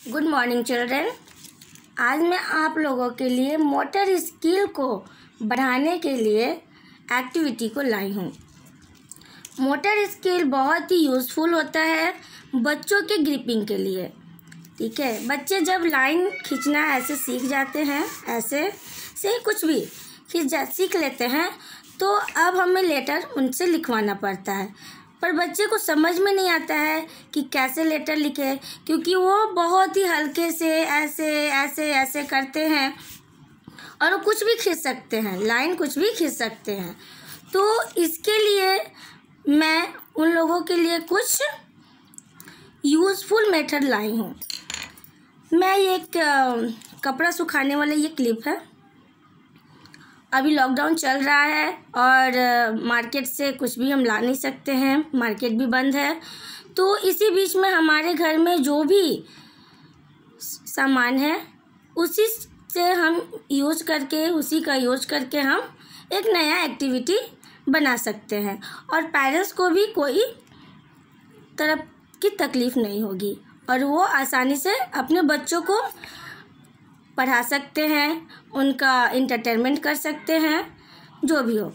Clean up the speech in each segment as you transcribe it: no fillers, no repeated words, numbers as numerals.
Good morning children. आज मैं आप लोगों के लिए मोटर स्किल को बढ़ाने के लिए एक्टिविटी को लाई हूँ। मोटर स्किल बहुत ही यूज़फुल होता है बच्चों के ग्रिपिंग के लिए। ठीक है, बच्चे जब लाइन खींचना ऐसे सीख जाते हैं, ऐसे से कुछ भी सीख लेते हैं, तो अब हमें लेटर उनसे लिखवाना पड़ता है। पर बच्चे को समझ में नहीं आता है कि कैसे लेटर लिखे, क्योंकि वो बहुत ही हल्के से ऐसे ऐसे ऐसे करते हैं और वो कुछ भी खींच सकते हैं, लाइन कुछ भी खींच सकते हैं। तो इसके लिए मैं उन लोगों के लिए कुछ यूज़फुल मेथड लाई हूँ। मैं ये कपड़ा सुखाने वाला ये क्लिप है। अभी लॉकडाउन चल रहा है और मार्केट से कुछ भी हम ला नहीं सकते हैं, मार्केट भी बंद है। तो इसी बीच में हमारे घर में जो भी सामान है उसी से हम उसी का यूज़ करके हम एक नया एक्टिविटी बना सकते हैं और पेरेंट्स को भी कोई तरह की तकलीफ़ नहीं होगी और वो आसानी से अपने बच्चों को पढ़ा सकते हैं, उनका इंटरटेनमेंट कर सकते हैं, जो भी हो।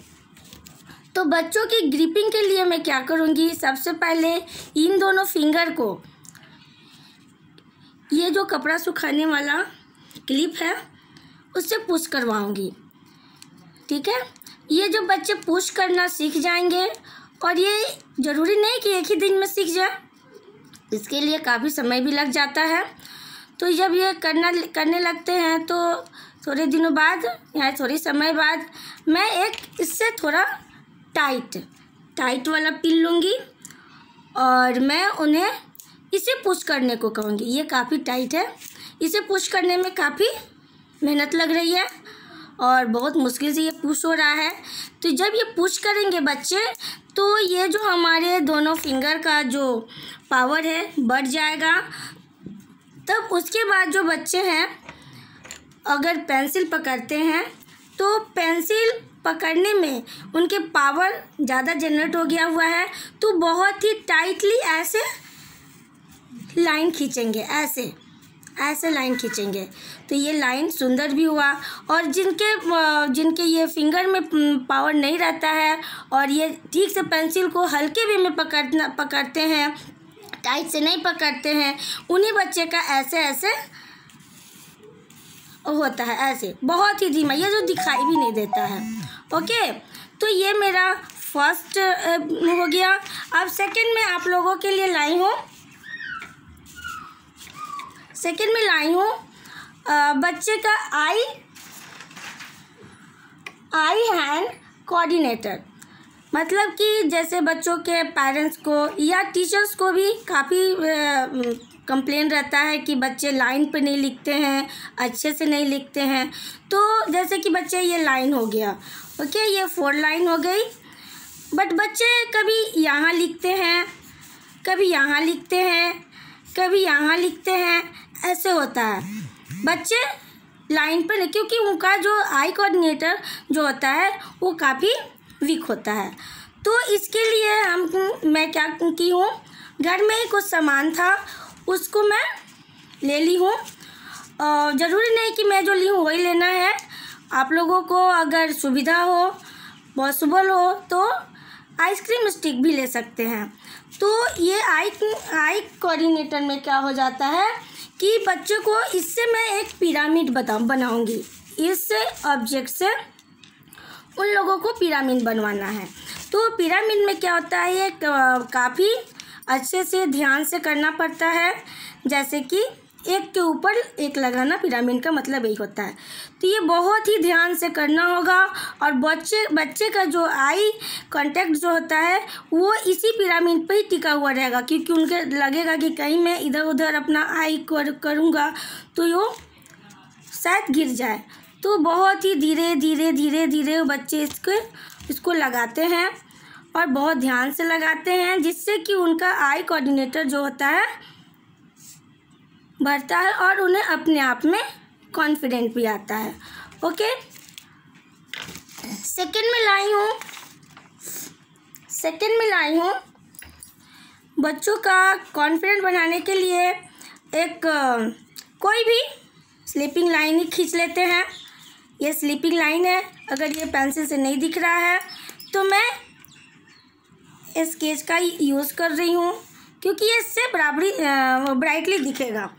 तो बच्चों की ग्रिपिंग के लिए मैं क्या करूँगी, सबसे पहले इन दोनों फिंगर को ये जो कपड़ा सुखाने वाला क्लिप है उससे पुश करवाऊँगी। ठीक है, ये जो बच्चे पुश करना सीख जाएंगे, और ये ज़रूरी नहीं कि एक ही दिन में सीख जाए, इसके लिए काफ़ी समय भी लग जाता है। तो जब ये करने लगते हैं तो थोड़े दिनों बाद या थोड़ी समय बाद मैं एक इससे थोड़ा टाइट वाला पिन लूँगी और मैं उन्हें इसे पुश करने को कहूँगी। ये काफ़ी टाइट है, इसे पुश करने में काफ़ी मेहनत लग रही है और बहुत मुश्किल से ये पुश हो रहा है। तो जब ये पुश करेंगे बच्चे, तो ये जो हमारे दोनों फिंगर का जो पावर है बढ़ जाएगा। तब उसके बाद जो बच्चे हैं अगर पेंसिल पकड़ते हैं तो पेंसिल पकड़ने में उनके पावर ज़्यादा जनरेट हो गया हुआ है, तो बहुत ही टाइटली ऐसे लाइन खींचेंगे, ऐसे लाइन खींचेंगे। तो ये लाइन सुंदर भी हुआ। और जिनके ये फिंगर में पावर नहीं रहता है और ये ठीक से पेंसिल को हल्के वे में पकड़ते हैं, टाइट से नहीं पकड़ते हैं, उन्हीं बच्चे का ऐसे होता है, ऐसे बहुत ही धीमा, ये जो दिखाई भी नहीं देता है। ओके, तो ये मेरा फर्स्ट हो गया। अब सेकंड में आप लोगों के लिए लाई हूँ बच्चे का आई हैंड कोऑर्डिनेटर। मतलब कि जैसे बच्चों के पेरेंट्स को या टीचर्स को भी काफ़ी कंप्लेन रहता है कि बच्चे लाइन पे नहीं लिखते हैं, अच्छे से नहीं लिखते हैं। तो जैसे कि बच्चे ये लाइन हो गया, ओके, ये 4 लाइन हो गई, बट बच्चे कभी यहाँ लिखते हैं, कभी यहाँ लिखते हैं, कभी यहाँ लिखते हैं, ऐसे होता है। बच्चे लाइन पर नहीं, क्योंकि उनका जो आई कोऑर्डिनेटर जो होता है वो काफ़ी वीक होता है। तो इसके लिए मैं क्या की हूँ, घर में ही कुछ सामान था उसको मैं ले ली हूँ। ज़रूरी नहीं कि मैं जो ली हूँ वही लेना है, आप लोगों को अगर सुविधा हो, पॉसिबल हो, तो आइसक्रीम स्टिक भी ले सकते हैं। तो ये आई कोऑर्डिनेटर में क्या हो जाता है कि बच्चों को इससे मैं एक पिरामिड बनाऊँगी। इस ऑब्जेक्ट से उन लोगों को पिरामिड बनवाना है। तो पिरामिड में क्या होता है, ये काफ़ी अच्छे से ध्यान से करना पड़ता है, जैसे कि एक के ऊपर एक लगाना, पिरामिड का मतलब यही होता है। तो ये बहुत ही ध्यान से करना होगा और बच्चे का जो आई कांटेक्ट जो होता है वो इसी पिरामिड पे ही टिका हुआ रहेगा, क्योंकि उनके लगेगा कि कहीं मैं इधर उधर अपना आई करूँगा तो वो शायद गिर जाए। तो बहुत ही धीरे बच्चे इसको लगाते हैं और बहुत ध्यान से लगाते हैं, जिससे कि उनका आई कोऑर्डिनेटर जो होता है बढ़ता है और उन्हें अपने आप में कॉन्फिडेंट भी आता है। ओके, सेकंड में लाई हूँ बच्चों का कॉन्फिडेंट बनाने के लिए एक कोई भी स्लीपिंग लाइन ही खींच लेते हैं। ये स्लीपिंग लाइन है। अगर ये पेंसिल से नहीं दिख रहा है तो मैं स्केच का यूज़ कर रही हूँ, क्योंकि ये इससे बराबरी ब्राइटली दिखेगा।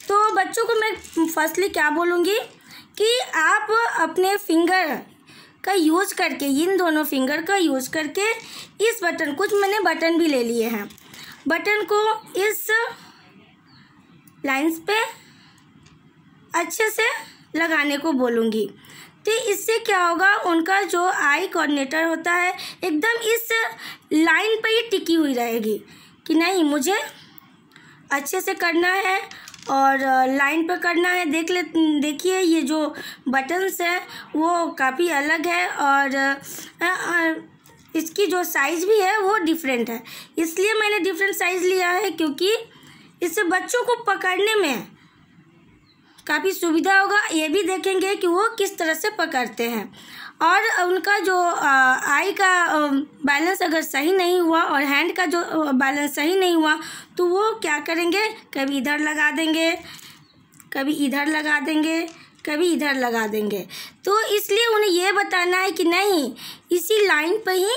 तो बच्चों को मैं फर्स्टली क्या बोलूँगी कि आप अपने फिंगर का यूज़ करके, इन दोनों फिंगर का यूज़ करके इस बटन, कुछ मैंने बटन भी ले लिए हैं, बटन को इस लाइंस पे अच्छे से लगाने को बोलूँगी। तो इससे क्या होगा, उनका जो आई कोऑर्डिनेटर होता है एकदम इस लाइन पर ही टिकी हुई रहेगी कि नहीं मुझे अच्छे से करना है और लाइन पर करना है। देखिए ये जो बटन्स हैं वो काफ़ी अलग है और इसकी जो साइज़ भी है वो डिफरेंट है। इसलिए मैंने डिफरेंट साइज़ लिया है, क्योंकि इससे बच्चों को पकड़ने में काफ़ी सुविधा होगा। ये भी देखेंगे कि वो किस तरह से पकड़ते हैं, और उनका जो आई का बैलेंस अगर सही नहीं हुआ और हैंड का जो बैलेंस सही नहीं हुआ तो वो क्या करेंगे, कभी इधर लगा देंगे, कभी इधर लगा देंगे, कभी इधर लगा देंगे। तो इसलिए उन्हें ये बताना है कि नहीं, इसी लाइन पर ही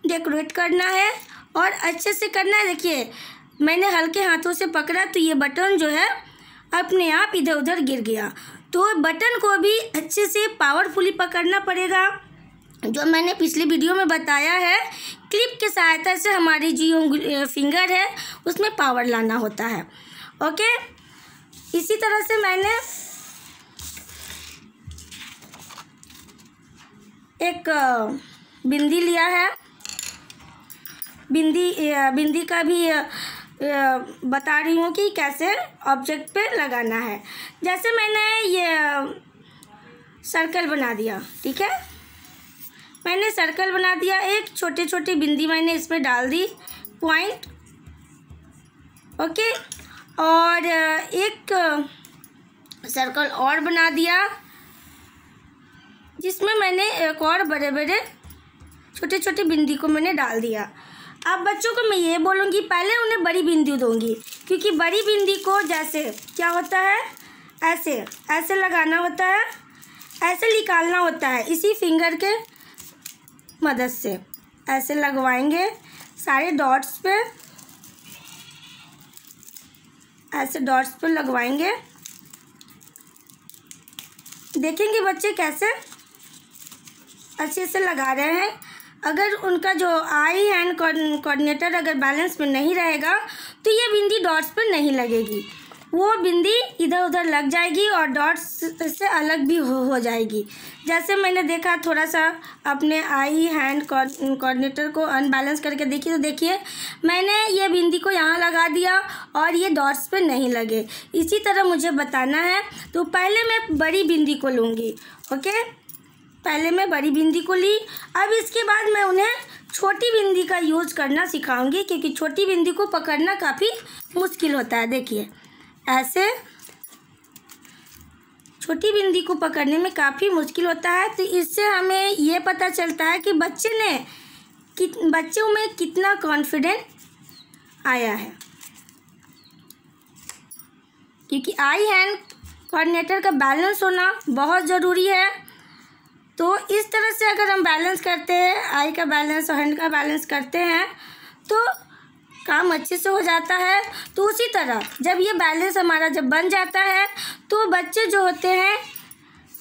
डेकोरेट करना है और अच्छे से करना है। देखिए मैंने हल्के हाथों से पकड़ा तो ये बटन जो है अपने आप इधर उधर गिर गया। तो बटन को भी अच्छे से पावरफुली पकड़ना पड़ेगा। जो मैंने पिछली वीडियो में बताया है, क्लिप की सहायता से हमारी जो फिंगर है उसमें पावर लाना होता है। ओके, इसी तरह से मैंने एक बिंदी लिया है। बिंदी का भी बता रही हूँ कि कैसे ऑब्जेक्ट पे लगाना है। जैसे मैंने ये सर्कल बना दिया, ठीक है, मैंने सर्कल बना दिया, एक छोटे छोटे बिंदी मैंने इसमें डाल दी, पॉइंट, ओके, और एक सर्कल और बना दिया जिसमें मैंने एक और बड़े बड़े छोटे छोटे बिंदी को मैंने डाल दिया। अब बच्चों को मैं ये बोलूँगी, पहले उन्हें बड़ी बिंदी दूँगी, क्योंकि बड़ी बिंदी को जैसे क्या होता है, ऐसे ऐसे लगाना होता है, ऐसे निकालना होता है, इसी फिंगर के मदद से ऐसे लगवाएंगे सारे डॉट्स पे, ऐसे डॉट्स पे लगवाएंगे। देखेंगे बच्चे कैसे अच्छे से लगा रहे हैं। अगर उनका जो आई हैंड कोऑर्डिनेटर अगर बैलेंस में नहीं रहेगा तो ये बिंदी डॉट्स पर नहीं लगेगी, वो बिंदी इधर उधर लग जाएगी और डॉट्स से अलग भी हो जाएगी। जैसे मैंने देखा, थोड़ा सा अपने आई हैंड कोऑर्डिनेटर को अनबैलेंस करके देखिए, तो देखिए मैंने ये बिंदी को यहाँ लगा दिया और ये डॉट्स पे नहीं लगे। इसी तरह मुझे बताना है। तो पहले मैं बड़ी बिंदी को लूँगी, ओके, पहले मैं बड़ी बिंदी को ली। अब इसके बाद मैं उन्हें छोटी बिंदी का यूज़ करना सिखाऊंगी, क्योंकि छोटी बिंदी को पकड़ना काफ़ी मुश्किल होता है। देखिए ऐसे छोटी बिंदी को पकड़ने में काफ़ी मुश्किल होता है। तो इससे हमें ये पता चलता है कि बच्चों में कितना कॉन्फिडेंट आया है, क्योंकि आई हैंड कोऑर्डिनेटर का बैलेंस होना बहुत ज़रूरी है। तो इस तरह से अगर हम बैलेंस करते हैं, आई का बैलेंस और हैंड का बैलेंस करते हैं, तो काम अच्छे से हो जाता है। तो उसी तरह जब ये बैलेंस हमारा जब बन जाता है तो बच्चे जो होते हैं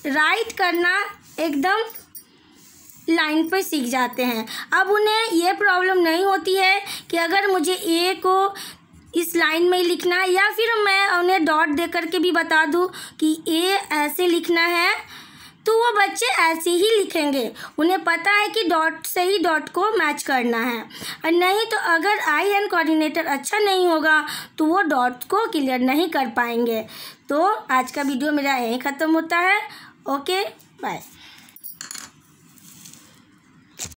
राइट करना एकदम लाइन पर सीख जाते हैं। अब उन्हें ये प्रॉब्लम नहीं होती है कि अगर मुझे ए को इस लाइन में ही लिखना है, या फिर मैं उन्हें डॉट दे करके भी बता दूं कि ए ऐसे लिखना है, तो वो बच्चे ऐसे ही लिखेंगे। उन्हें पता है कि डॉट से ही डॉट को मैच करना है, और नहीं तो अगर आई हैंड कोऑर्डिनेटर अच्छा नहीं होगा तो वो डॉट को क्लियर नहीं कर पाएंगे। तो आज का वीडियो मेरा यहीं ख़त्म होता है। Okay, bye.